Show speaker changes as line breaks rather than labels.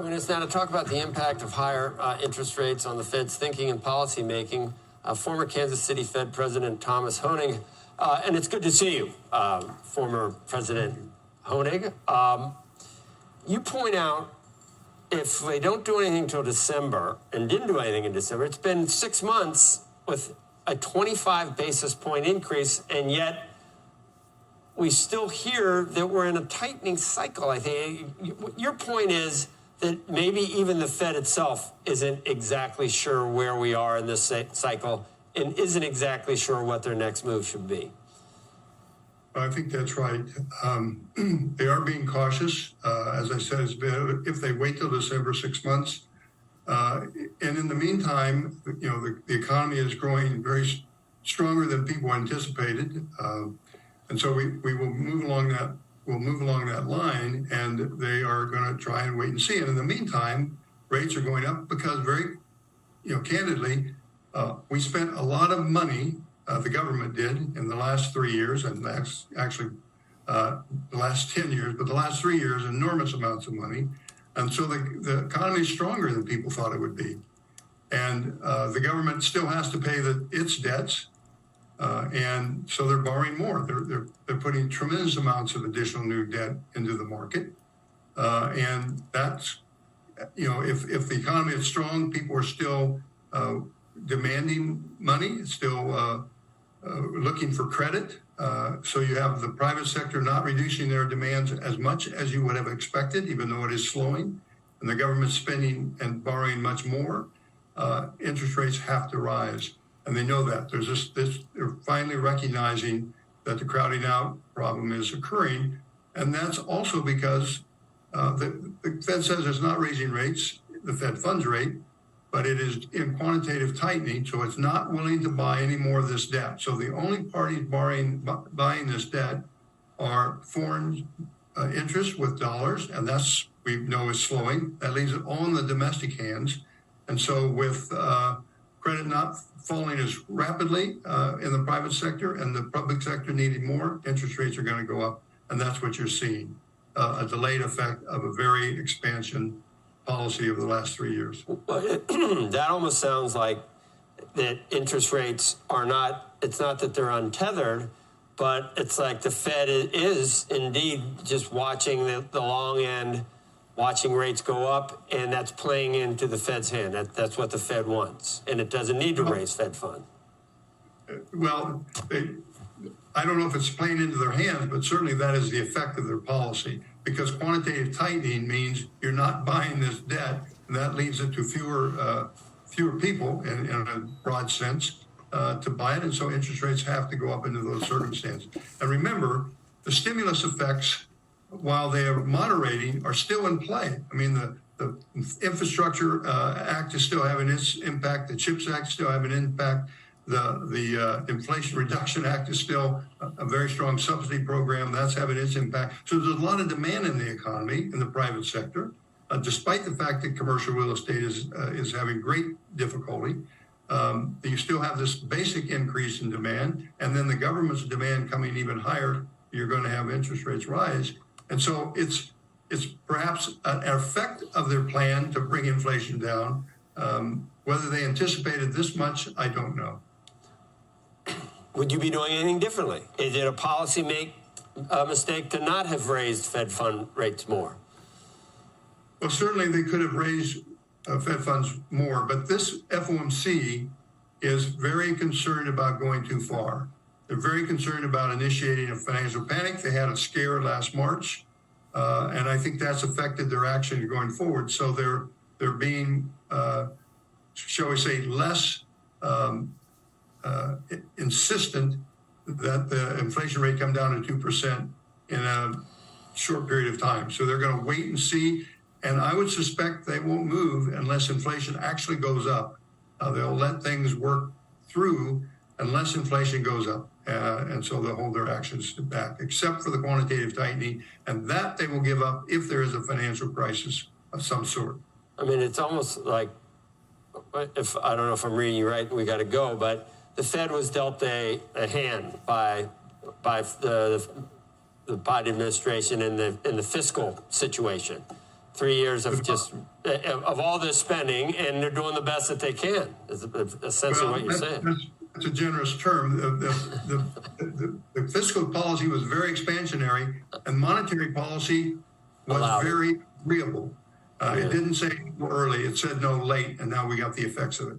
Join us now to talk about the impact of higher interest rates on the Fed's thinking and policy making. Former Kansas City Fed President Thomas Hoenig, and it's good to see you, former President Hoenig. You point out if they don't do anything till December and didn't do anything in December, it's been 6 months with a 25 basis point increase, and yet we still hear that we're in a tightening cycle. I think your point is that maybe even the Fed itself isn't exactly sure where we are in this cycle and isn't exactly sure what their next move should be.
I think that's right. They are being cautious. As I said, if they wait till December, 6 months. And in the meantime, you know, the economy is growing very stronger than people anticipated. And so we will move along that. We'll move along that line, and they are going to try and wait and see. And in the meantime, rates are going up because candidly, we spent a lot of money. The government did in the last 3 years, and that's actually the last 10 years, but the last 3 years, enormous amounts of money. And so the economy is stronger than people thought it would be. And the government still has to pay its debts. And so they're borrowing more. They're putting tremendous amounts of additional new debt into the market. And that's, if the economy is strong, people are still demanding money, still looking for credit. So you have the private sector not reducing their demands as much as you would have expected, even though it is slowing, and the government spending and borrowing much more. Interest rates have to rise, and they know that. They're finally recognizing that the crowding out problem is occurring, and that's also because the Fed says it's not raising rates, the Fed funds rate, but it is in quantitative tightening, so it's not willing to buy any more of this debt. So the only parties buying this debt are foreign interests with dollars, and that's, we know, is slowing. That leaves it all in the domestic hands. And so with credit not falling as rapidly in the private sector and the public sector needing more, interest rates are going to go up, and that's what you're seeing, a delayed effect of a very expansion policy over the last 3 years.
That almost sounds like that interest rates are not, it's not that they're untethered, but it's like the Fed is indeed just watching the long end, watching rates go up, and that's playing into the Fed's hand. That's what the Fed wants, and it doesn't need to raise Fed funds.
Well, I don't know if it's playing into their hands, but certainly that is the effect of their policy, because quantitative tightening means you're not buying this debt, and that leads it to fewer people in a broad sense to buy it, and so interest rates have to go up into those circumstances. And remember, the stimulus effects, while they are moderating, are still in play. I mean, the Infrastructure Act is still having its impact. The CHIPS Act is still having an impact. The Inflation Reduction Act is still a very strong subsidy program. That's having its impact. So there's a lot of demand in the economy, in the private sector, despite the fact that commercial real estate is having great difficulty. You still have this basic increase in demand, and then the government's demand coming even higher. You're going to have interest rates rise. And so it's perhaps an effect of their plan to bring inflation down. Whether they anticipated this much, I don't know.
Would you be doing anything differently? Is it a policy mistake to not have raised Fed fund rates more?
Well, certainly they could have raised Fed funds more, but this FOMC is very concerned about going too far. They're very concerned about initiating a financial panic. They had a scare last March, and I think that's affected their action going forward. So they're being, shall we say, less insistent that the inflation rate come down to 2% in a short period of time. So they're going to wait and see, and I would suspect they won't move unless inflation actually goes up. They'll let things work through unless inflation goes up, and so they'll hold their actions back, except for the quantitative tightening, and that they will give up if there is a financial crisis of some sort.
I mean, it's almost like, if I don't know if I'm reading you right, we got to go, but the Fed was dealt a hand by the Biden administration in the fiscal situation. 3 years of just of all this spending, and they're doing the best that they can. Is essentially what you're saying.
That's a generous term. The fiscal policy was very expansionary, and monetary policy was very agreeable. It didn't say early; it said no late, and now we got the effects of it.